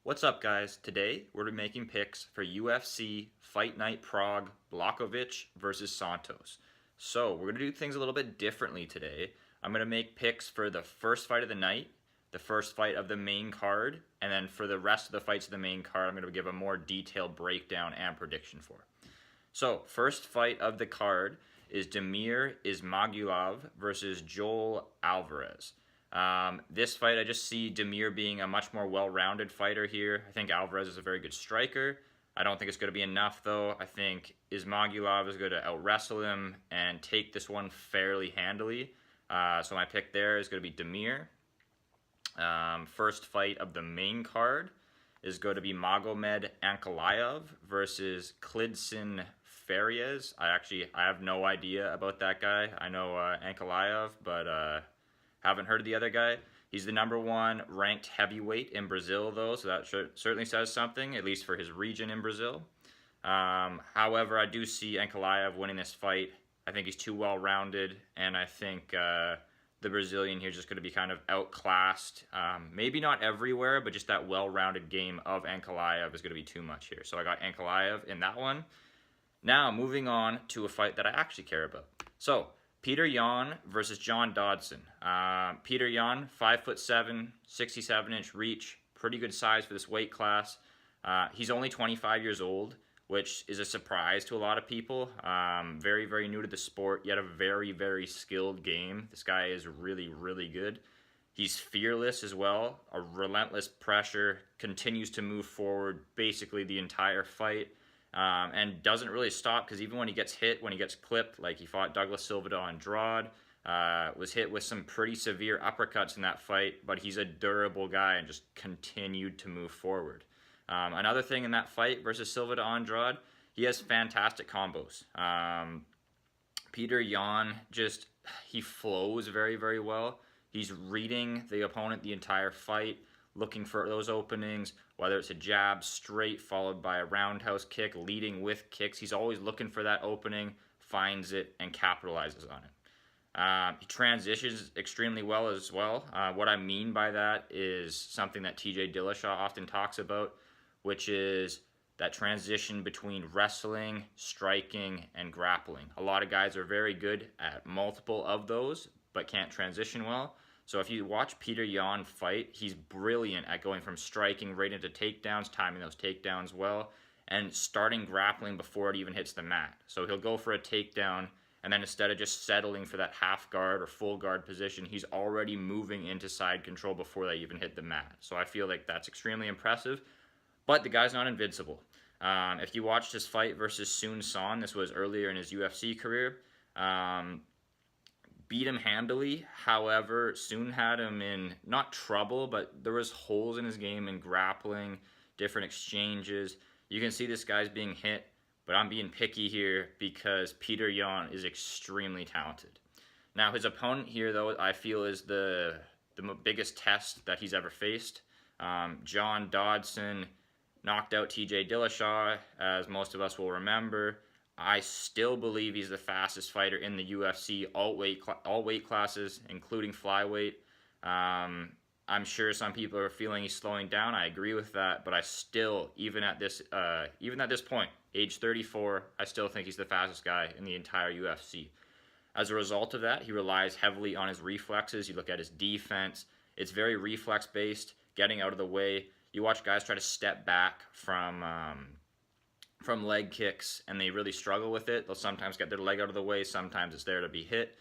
What's up, guys? Today we're making picks for UFC Fight Night Prague Blachowicz versus Santos. So we're going to do things a little bit differently today. I'm going to make picks for the first fight of the night, the first fight of the main card, and then for the rest of the fights of the main card, I'm going to give a more detailed breakdown and prediction for. So first fight of the card is Damir Ismagulov versus Joal Alvarez. This fight, I just see Damir being a much more well-rounded fighter here. I think Alvarez is a very good striker. I don't think it's going to be enough, though. I think Ismagulov is going to out-wrestle him and take this one fairly handily. So my pick there is going to be Damir. First fight of the main card is going to be Magomed Ankalaev versus Klidson. I have no idea about that guy. I know Ankalaev, but haven't heard of the other guy. He's the #1 ranked heavyweight in Brazil, though, so that certainly says something, at least for his region in Brazil. However, I do see Ankalaev winning this fight. I think he's too well-rounded, and I think the Brazilian here is just going to be kind of outclassed. Maybe not everywhere, but just that well-rounded game of Ankalaev is going to be too much here. So I got Ankalaev in that one. Now, moving on to a fight that I actually care about. So, Petr versus Gian Dodson. Petr, 5'7", 67-inch reach, pretty good size for this weight class. He's only 25 years old, which is a surprise to a lot of people. Very, very new to the sport, yet a very, very skilled game. This guy is really, really good. He's fearless as well, a relentless pressure, continues to move forward basically the entire fight. And doesn't really stop, because even when he gets hit, when he gets clipped, like he fought Douglas Silva to Andrade, was hit with some pretty severe uppercuts in that fight, but he's a durable guy and just continued to move forward. Another thing in that fight versus Silva to Andrade, he has fantastic combos. Petr, he flows very, very well. He's reading the opponent the entire fight, looking for those openings, whether it's a jab straight followed by a roundhouse kick, leading with kicks. He's always looking for that opening, finds it, and capitalizes on it. He transitions extremely well as well. What I mean by that is something that TJ Dillashaw often talks about, which is that transition between wrestling, striking, and grappling. A lot of guys are very good at multiple of those, but can't transition well. So if you watch Petr fight, he's brilliant at going from striking right into takedowns, timing those takedowns well, and starting grappling before it even hits the mat. So he'll go for a takedown, and then instead of just settling for that half guard or full guard position, he's already moving into side control before they even hit the mat. So I feel like that's extremely impressive, but the guy's not invincible. If you watched his fight versus Soon Son, this was earlier in his UFC career, beat him handily. However, Soon had him in, not trouble, but there was holes in his game in grappling, different exchanges. You can see this guy's being hit, but I'm being picky here because Petr is extremely talented. Now, his opponent here, though, I feel is the biggest test that he's ever faced. Gian Dodson knocked out TJ Dillashaw, as most of us will remember. I still believe he's the fastest fighter in the UFC, all weight classes, including flyweight. I'm sure some people are feeling he's slowing down. I agree with that, but I still, even at this point, age 34, I still think he's the fastest guy in the entire UFC. As a result of that, he relies heavily on his reflexes. You look at his defense; it's very reflex-based, getting out of the way. You watch guys try to step back from leg kicks, and they really struggle with it. They'll sometimes get their leg out of the way, sometimes it's there to be hit.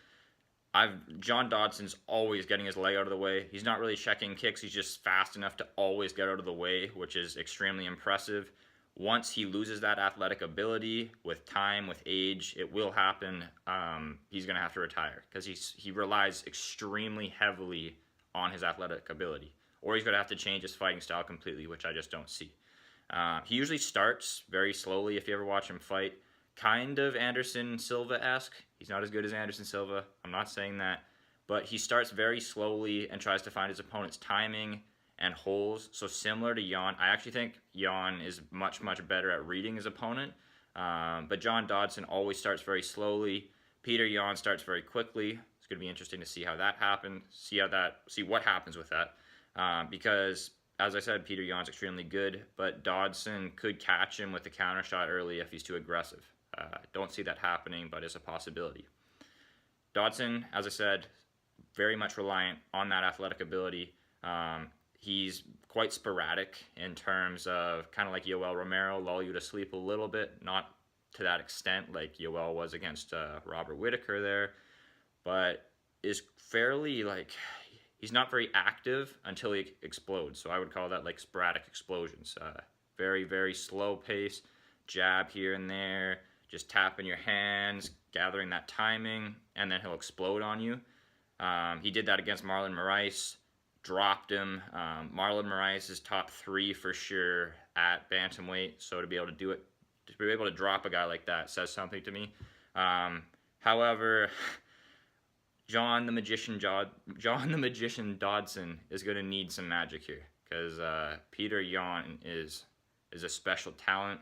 Gian Dodson's always getting his leg out of the way. He's not really checking kicks, he's just fast enough to always get out of the way, which is extremely impressive. Once he loses that athletic ability, with time, with age, it will happen. He's going to have to retire, because he relies extremely heavily on his athletic ability. Or he's going to have to change his fighting style completely, which I just don't see. He usually starts very slowly if you ever watch him fight. Kind of Anderson Silva-esque. He's not as good as Anderson Silva. I'm not saying that. But he starts very slowly and tries to find his opponent's timing and holes. So similar to Gian, I actually think Gian is much, much better at reading his opponent. But Gian Dodson always starts very slowly. Petr starts very quickly. It's going to be interesting to see how that happens. See what happens with that. Because as I said, Petr Yan's extremely good, but Dodson could catch him with the counter shot early if he's too aggressive. Don't see that happening, but it's a possibility. Dodson, as I said, very much reliant on that athletic ability. He's quite sporadic in terms of kind of like Joal Romero, lull you to sleep a little bit, not to that extent like Joal was against Robert Whittaker there, but is fairly like, he's not very active until he explodes. So I would call that like sporadic explosions. Very, very slow pace, jab here and there, just tapping your hands, gathering that timing, and then he'll explode on you. He did that against Marlon Moraes, dropped him. Marlon Moraes is top 3 for sure at bantamweight, so to be able to do it, to be able to drop a guy like that says something to me. However, John the Magician Dodson is going to need some magic here, because Petr Yan is a special talent.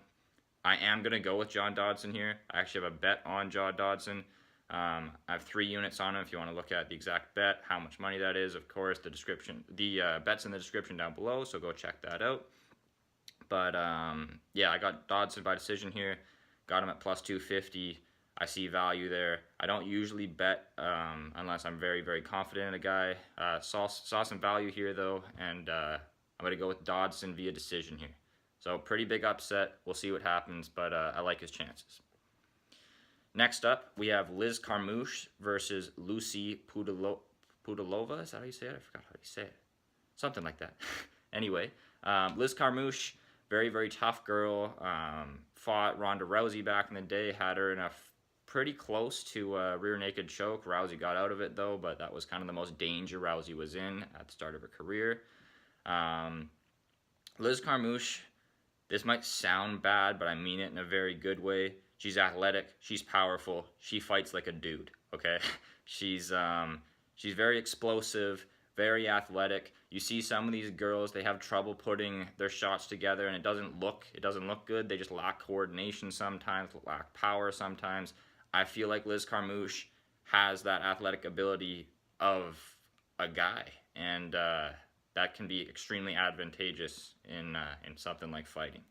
I am going to go with John Dodson here. I actually have a bet on John Dodson. I have 3 units on him if you want to look at the exact bet, how much money that is. Of course, the bet's in the description down below, so go check that out. But yeah, I got Dodson by decision here. Got him at plus 250. I see value there. I don't usually bet unless I'm very, very confident in a guy. Saw some value here though, and I'm going to go with Dodson via decision here. So pretty big upset. We'll see what happens, but I like his chances. Next up, we have Liz Carmouche versus Lucie Pudilova. Is that how you say it? I forgot how you say it. Something like that. Anyway, Liz Carmouche, very, very tough girl. Fought Ronda Rousey back in the day. Had her in a pretty close to rear naked choke. Rousey got out of it though, but that was kind of the most danger Rousey was in at the start of her career. Liz Carmouche, this might sound bad, but I mean it in a very good way. She's athletic, she's powerful, she fights like a dude, okay? She's very explosive, very athletic. You see some of these girls, they have trouble putting their shots together and it doesn't look good. They just lack coordination sometimes, lack power sometimes. I feel like Liz Carmouche has that athletic ability of a guy, and that can be extremely advantageous in something like fighting.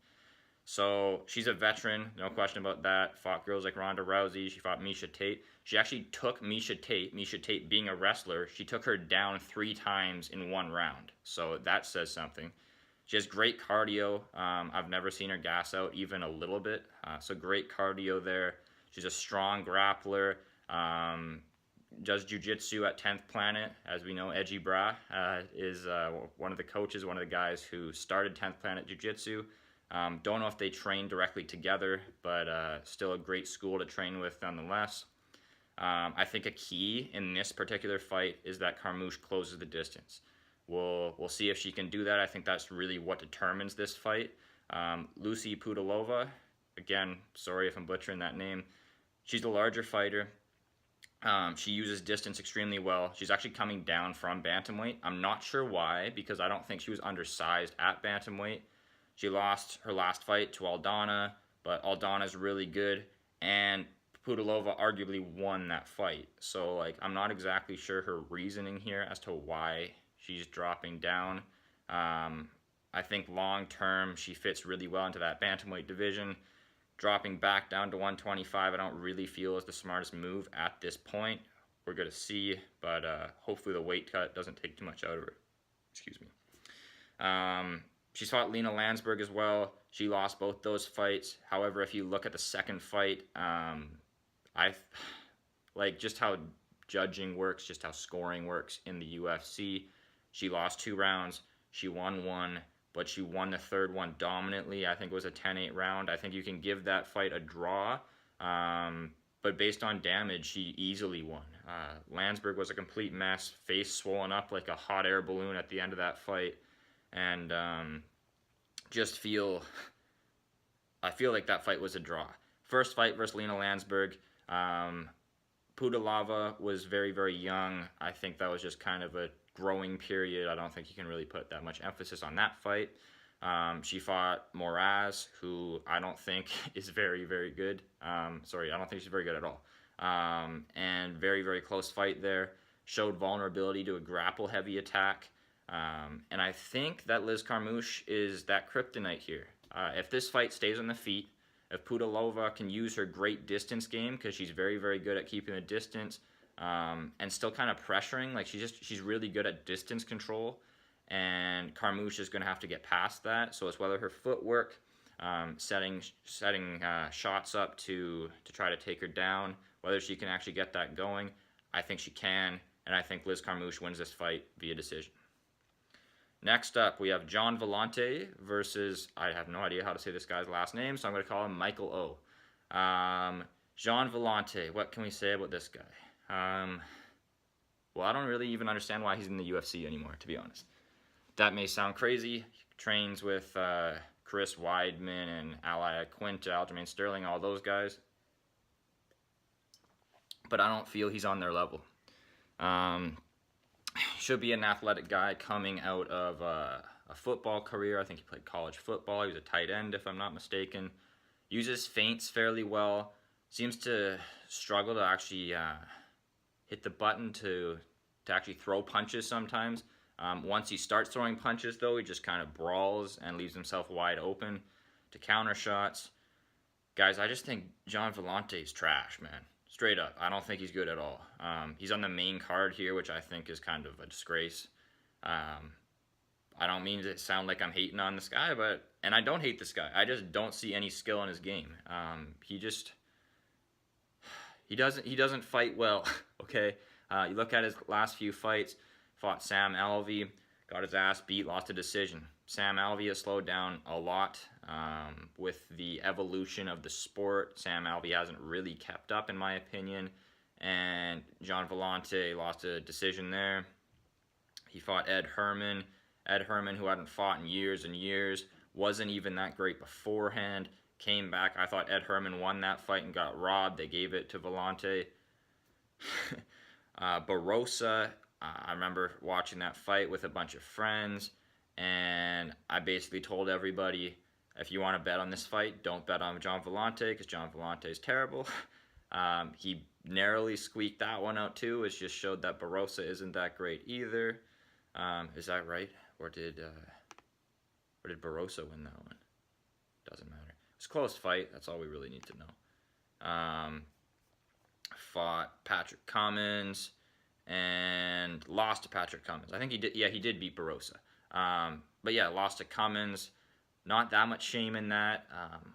So she's a veteran, no question about that. Fought girls like Ronda Rousey. She fought Miesha Tate. She actually took Miesha Tate being a wrestler, she took her down 3 times in 1 round. So that says something. She has great cardio. I've never seen her gas out even a little bit. So great cardio there. She's a strong grappler. Does jiu-jitsu at 10th Planet. As we know, Edgy Bra is one of the coaches, one of the guys who started 10th Planet Jiu-Jitsu. Don't know if they train directly together, but still a great school to train with nonetheless. I think a key in this particular fight is that Carmouche closes the distance. We'll see if she can do that. I think that's really what determines this fight. Lucie Pudilova, again, sorry if I'm butchering that name. She's a larger fighter. She uses distance extremely well. She's actually coming down from bantamweight. I'm not sure why, because I don't think she was undersized at bantamweight. She lost her last fight to Aldana, but Aldana's really good, and Pudilova arguably won that fight. So, like, I'm not exactly sure her reasoning here as to why she's dropping down. I think long-term she fits really well into that bantamweight division. Dropping back down to 125, I don't really feel is the smartest move at this point. We're going to see, but hopefully the weight cut doesn't take too much out of her. Excuse me. She's fought Lina Landsberg as well. She lost both those fights. However, if you look at the second fight, I like just how judging works, just how scoring works in the UFC. She lost 2 rounds. She won 1, but she won the 3rd one dominantly. I think it was a 10-8 round. I think you can give that fight a draw, but based on damage, she easily won. Landsberg was a complete mess, face swollen up like a hot air balloon at the end of that fight. And I feel like that fight was a draw. First fight versus Lina Landsberg. Pudilova was very, very young. I think that was just kind of a growing period. I don't think you can really put that much emphasis on that fight. She fought Moraz, who I don't think is very, very good. Sorry, I don't think she's very good at all. And very, very close fight there. Showed vulnerability to a grapple-heavy attack. And I think that Liz Carmouche is that kryptonite here. If this fight stays on the feet, if Pudilova can use her great distance game, because she's very, very good at keeping a distance and still kind of pressuring, like she's really good at distance control, and Carmouche is going to have to get past that. So it's whether her footwork, setting shots up to try to take her down, whether she can actually get that going. I think she can, and I think Liz Carmouche wins this fight via decision. Next up, we have Gian Villante versus, I have no idea how to say this guy's last name, so I'm going to call him Michael O. Gian Villante, what can we say about this guy? Well, I don't really even understand why he's in the UFC anymore, to be honest. That may sound crazy. He trains with Chris Weidman and Ali Quinta, Aljamain Sterling, all those guys. But I don't feel he's on their level. Should be an athletic guy coming out of a football career. I think he played college football. He was a tight end, if I'm not mistaken. Uses feints fairly well. Seems to struggle to actually hit the button to actually throw punches sometimes. Once he starts throwing punches, though, he just kind of brawls and leaves himself wide open to counter shots. Guys, I just think Gian Villante is trash, man. Straight up. I don't think he's good at all. He's on the main card here, which I think is kind of a disgrace. I don't mean to sound like I'm hating on this guy, and I don't hate this guy. I just don't see any skill in his game. He doesn't fight well, okay? You look at his last few fights, fought Sam Alvey, got his ass beat, lost a decision. Sam Alvey has slowed down a lot with the evolution of the sport. Sam Alvey hasn't really kept up, in my opinion. And Gian Villante lost a decision there. He fought Ed Herman. Ed Herman, who hadn't fought in years and years, wasn't even that great beforehand. Came back. I thought Ed Herman won that fight and got robbed. They gave it to Villante. Barrosa, I remember watching that fight with a bunch of friends, and I basically told everybody, if you want to bet on this fight, don't bet on Gian Villante, because Gian Villante is terrible. He narrowly squeaked that one out too. It just showed that Barrosa isn't that great either. Is that right? Or did Barrosa win that one? Doesn't matter. It's a close fight. That's all we really need to know. Fought Patrick Cummins and lost to Patrick Cummins. I think he did. Yeah, he did beat Barrosa. But yeah, lost to Cummins. Not that much shame in that.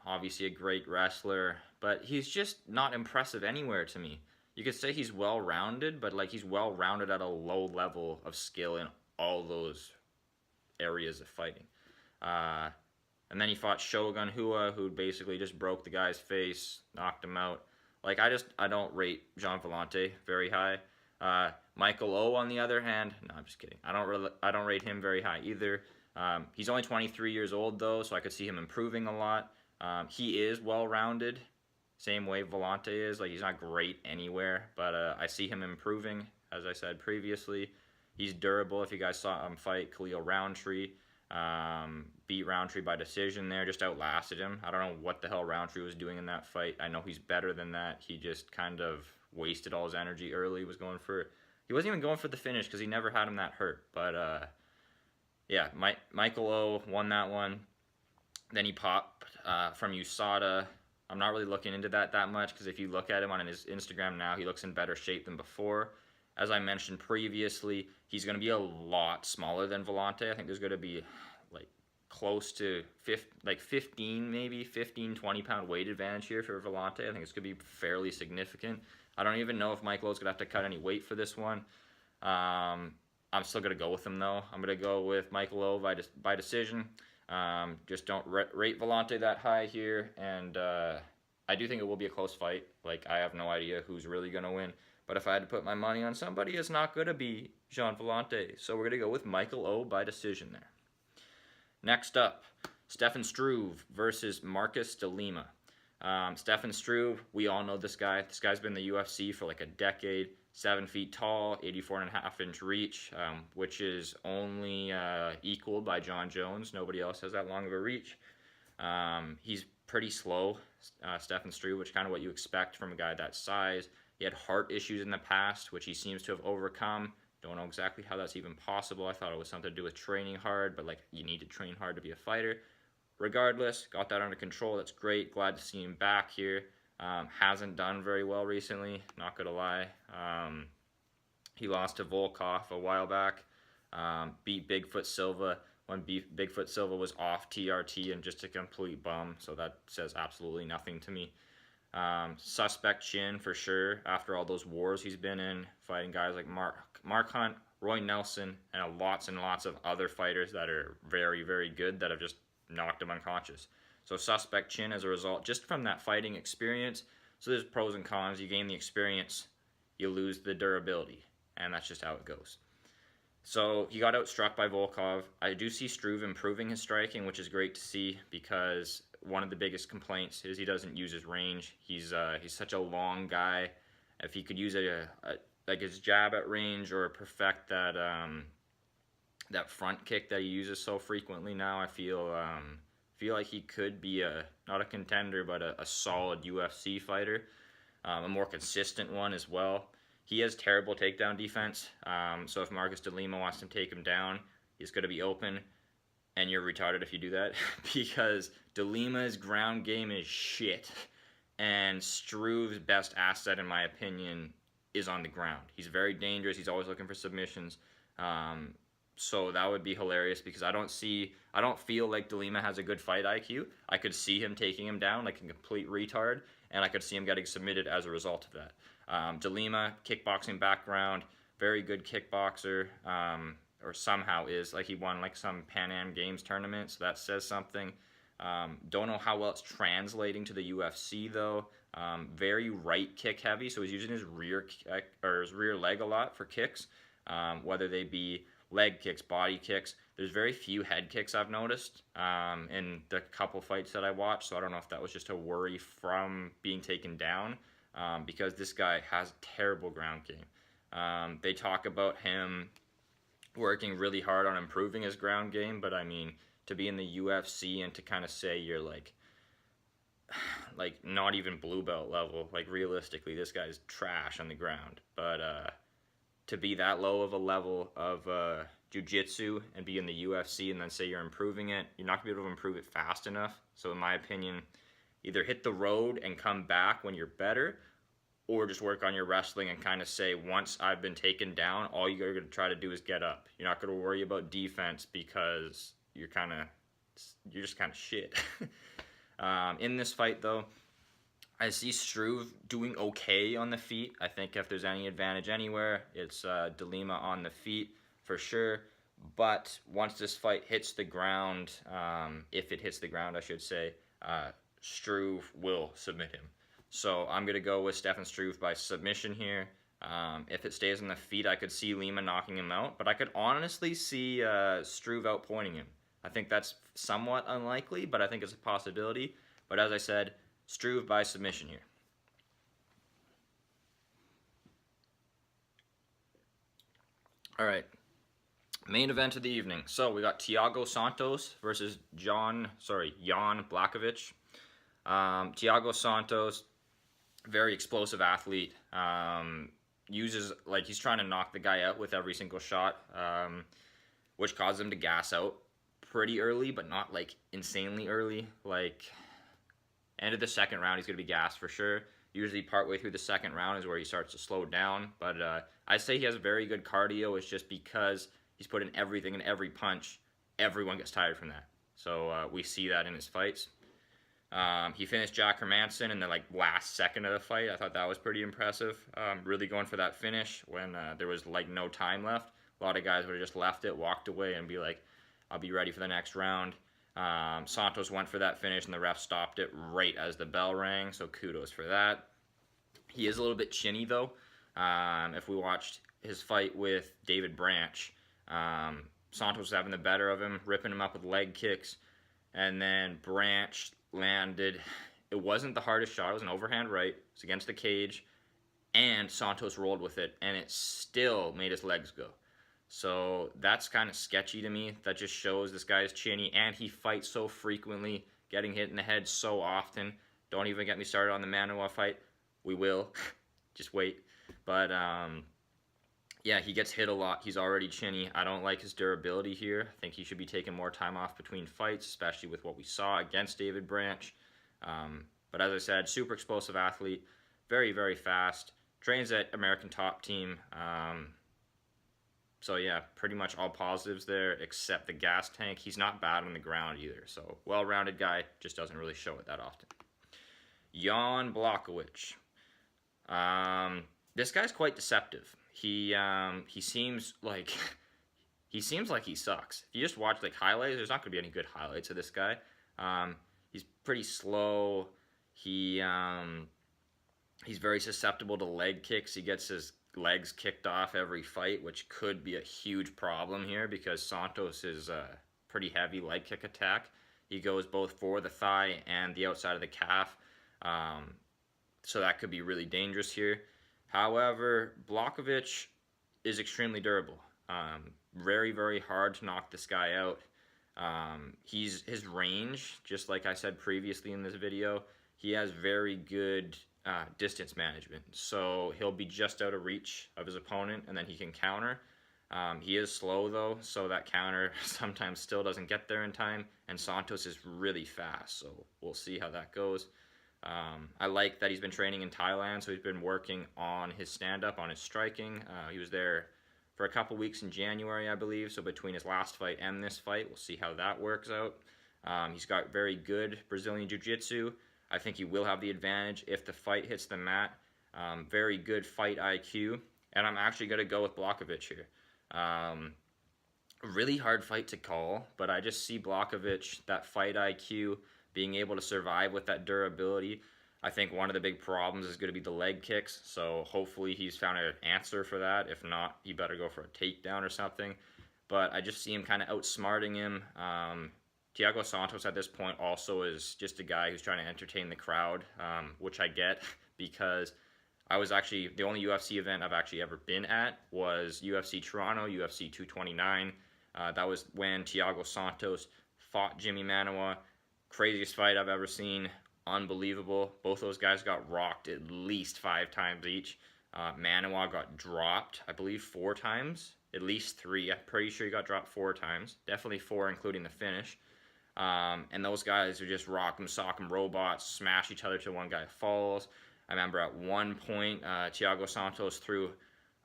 Obviously a great wrestler, but he's just not impressive anywhere to me. You could say he's well-rounded, but like he's well-rounded at a low level of skill in all those areas of fighting. And then he fought Shogun Hua, who basically just broke the guy's face, knocked him out. Like, I don't rate Gian Villante very high. Michael O, on the other hand, no, I'm just kidding. I don't rate him very high either. He's only 23 years old, though, so I could see him improving a lot. He is well-rounded, same way Villante is. Like, he's not great anywhere, but I see him improving, as I said previously. He's durable. If you guys saw him fight Khalil Roundtree, beat Roundtree by decision there, just outlasted him. I don't know what the hell Roundtree was doing in that fight. I know he's better than that. He just kind of wasted all his energy early. He wasn't even going for the finish because he never had him that hurt. But yeah, Michael O won that one. Then he popped from USADA. I'm not really looking into that much because if you look at him on his Instagram now, he looks in better shape than before. As I mentioned previously, he's going to be a lot smaller than Villante. I think there's going to be like close to 15, 20 pound weight advantage here for Villante. I think it's going to be fairly significant. I don't even know if Michael is going to have to cut any weight for this one. I'm still going to go with him, though. I'm going to go with Michael O by decision. Just don't rate Villante that high here. And I do think it will be a close fight. Like, I have no idea who's really going to win. But if I had to put my money on somebody, it's not going to be Gian Villante. So we're going to go with Michael O by decision there. Next up, Stefan Struve versus Marcus de Lima. Stefan Struve, we all know this guy. This guy's been in the UFC for like a decade. 7 feet tall, 84.5-inch reach, which is only equaled by John Jones. Nobody else has that long of a reach. He's pretty slow, Stefan Struve, which is kind of what you expect from a guy that size. He had heart issues in the past, which he seems to have overcome. Don't know exactly how that's even possible. I thought it was something to do with training hard, but like you need to train hard to be a fighter. Regardless, got that under control. That's great. Glad to see him back here. Hasn't done very well recently, not gonna lie. He lost to Volkov a while back. Beat Bigfoot Silva when Bigfoot Silva was off TRT and just a complete bum. So that says absolutely nothing to me. Suspect chin for sure after all those wars he's been in, fighting guys like Mark Hunt, Roy Nelson, and lots of other fighters that are very, very good that have just knocked him unconscious. So suspect chin as a result, just from that fighting experience. So there's pros and cons. You gain the experience, you lose the durability, and that's just how it goes. So he got outstruck by Volkov. I do see Struve improving his striking, which is great to see because one of the biggest complaints is he doesn't use his range. He's such a long guy. If he could use like his jab at range or perfect that that front kick that he uses so frequently now, I feel like he could be not a contender but a solid UFC fighter, a more consistent one as well. He has terrible takedown defense, so if Marcus de Lima wants to take him down, he's going to be open, and you're retarded if you do that, because de Lima's ground game is shit, and Struve's best asset, in my opinion, is on the ground. He's very dangerous. He's always looking for submissions, so that would be hilarious because I don't feel like de Lima has a good fight IQ. I could see him taking him down like a complete retard, and I could see him getting submitted as a result of that. De Lima, kickboxing background, very good kickboxer, or somehow is. Like he won like some Pan Am Games tournament, so that says something. Don't know how well it's translating to the UFC though. Very right kick heavy, so he's using his rear kick, or his rear leg a lot for kicks, whether they be leg kicks, body kicks. There's very few head kicks I've noticed in the couple fights that I watched, so I don't know if that was just a worry from being taken down. Because this guy has terrible ground game. They talk about him working really hard on improving his ground game, but I mean, to be in the UFC and to kind of say you're like not even blue belt level, like realistically, this guy's trash on the ground. But to be that low of a level of jiu-jitsu and be in the UFC and then say you're improving it, you're not going to be able to improve it fast enough. So in my opinion, either hit the road and come back when you're better, or just work on your wrestling and kind of say, once I've been taken down, all you're going to try to do is get up. You're not going to worry about defense because you're just kind of shit. In this fight, though, I see Struve doing okay on the feet. I think if there's any advantage anywhere, it's de Lima on the feet for sure. But once this fight hits the ground, if it hits the ground, I should say, Struve will submit him. So I'm going to go with Stefan Struve by submission here. If it stays on the feet, I could see Lima knocking him out, but I could honestly see Struve outpointing him. I think that's somewhat unlikely, but I think it's a possibility. But as I said, Struve by submission here. All right. Main event of the evening. So we got Thiago Santos versus Gian Blachowicz. Thiago Santos, very explosive athlete. Uses, like, he's trying to knock the guy out with every single shot, which caused him to gas out pretty early, but not like insanely early. Like, end of the second round, he's going to be gassed for sure. Usually partway through the second round is where he starts to slow down. But I say he has very good cardio. It's just because he's put in everything in every punch, everyone gets tired from that. So we see that in his fights. He finished Jack Hermanson in the last second of the fight. I thought that was pretty impressive. Really going for that finish when there was no time left. A lot of guys would have just left it, walked away, and be like, I'll be ready for the next round. Santos went for that finish, and the ref stopped it right as the bell rang, so kudos for that. He is a little bit chinny, though. If we watched his fight with David Branch, Santos was having the better of him, ripping him up with leg kicks, and then Branch landed. It wasn't the hardest shot. It was an overhand right. It was against the cage, and Santos rolled with it, and it still made his legs go. So that's kind of sketchy to me. That just shows this guy is chinny, and he fights so frequently, getting hit in the head so often. Don't even get me started on the Manoa fight. We will. Just wait. But Yeah, he gets hit a lot. He's already chinny. I don't like his durability here. I think he should be taking more time off between fights, especially with what we saw against David Branch. But as I said, super explosive athlete, very, very fast. Trains at American Top Team. So yeah, pretty much all positives there except the gas tank. He's not bad on the ground either. So well-rounded guy, just doesn't really show it that often. Gian Blachowicz. This guy's quite deceptive. He seems like he sucks. If you just watch like highlights, there's not gonna be any good highlights of this guy. He's pretty slow. He's very susceptible to leg kicks. He gets his legs kicked off every fight, which could be a huge problem here because Santos is a pretty heavy leg kick attack. He goes both for the thigh and the outside of the calf, so that could be really dangerous here. However, Blachowicz is extremely durable. Very, very hard to knock this guy out. His range, just like I said previously in this video, he has very good distance management. So he'll be just out of reach of his opponent, and then he can counter. He is slow, though, so that counter sometimes still doesn't get there in time, and Santos is really fast, so we'll see how that goes. I like that he's been training in Thailand, so he's been working on his stand-up, on his striking. He was there for a couple weeks in January, I believe, so between his last fight and this fight, we'll see how that works out. He's got very good Brazilian Jiu-Jitsu. I think he will have the advantage if the fight hits the mat. Very good fight IQ, and I'm actually going to go with Blachowicz here. Really hard fight to call, but I just see Blachowicz, that fight IQ, being able to survive with that durability. I think one of the big problems is going to be the leg kicks, so hopefully he's found an answer for that. If not, he better go for a takedown or something. But I just see him kind of outsmarting him. Thiago Santos at this point also is just a guy who's trying to entertain the crowd, which I get because I was actually, the only UFC event I've actually ever been at was UFC Toronto, UFC 229. That was when Thiago Santos fought Jimmy Manuwa. Craziest fight I've ever seen. Unbelievable. Both those guys got rocked at least 5 times each. Manuwa got dropped, I believe, 4 times. At least 3. I'm pretty sure he got dropped 4 times. Definitely 4, including the finish. And those guys are just rock 'em, sock 'em robots, smash each other till one guy falls. I remember at one point, Thiago Santos threw,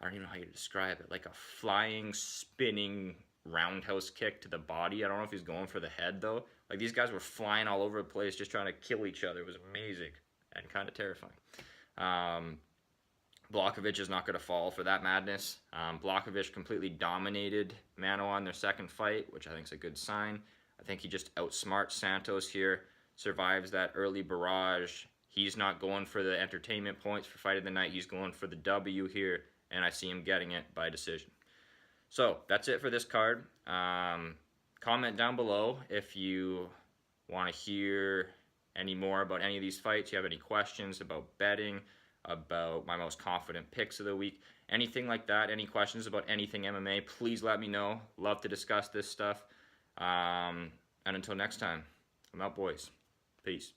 I don't even know how you describe it, like a flying, spinning roundhouse kick to the body. I don't know if he's going for the head, though. Like, these guys were flying all over the place just trying to kill each other. It was amazing and kind of terrifying. Blachowicz is not going to fall for that madness. Blachowicz completely dominated Manuwa in their second fight, which I think is a good sign. I think he just outsmarts Santos here, survives that early barrage. He's not going for the entertainment points for fight of the night. He's going for the W here, and I see him getting it by decision. So that's it for this card. Comment down below if you want to hear any more about any of these fights. You have any questions about betting, about my most confident picks of the week, anything like that. Any questions about anything MMA, please let me know. Love to discuss this stuff. And until next time, I'm out, boys. Peace.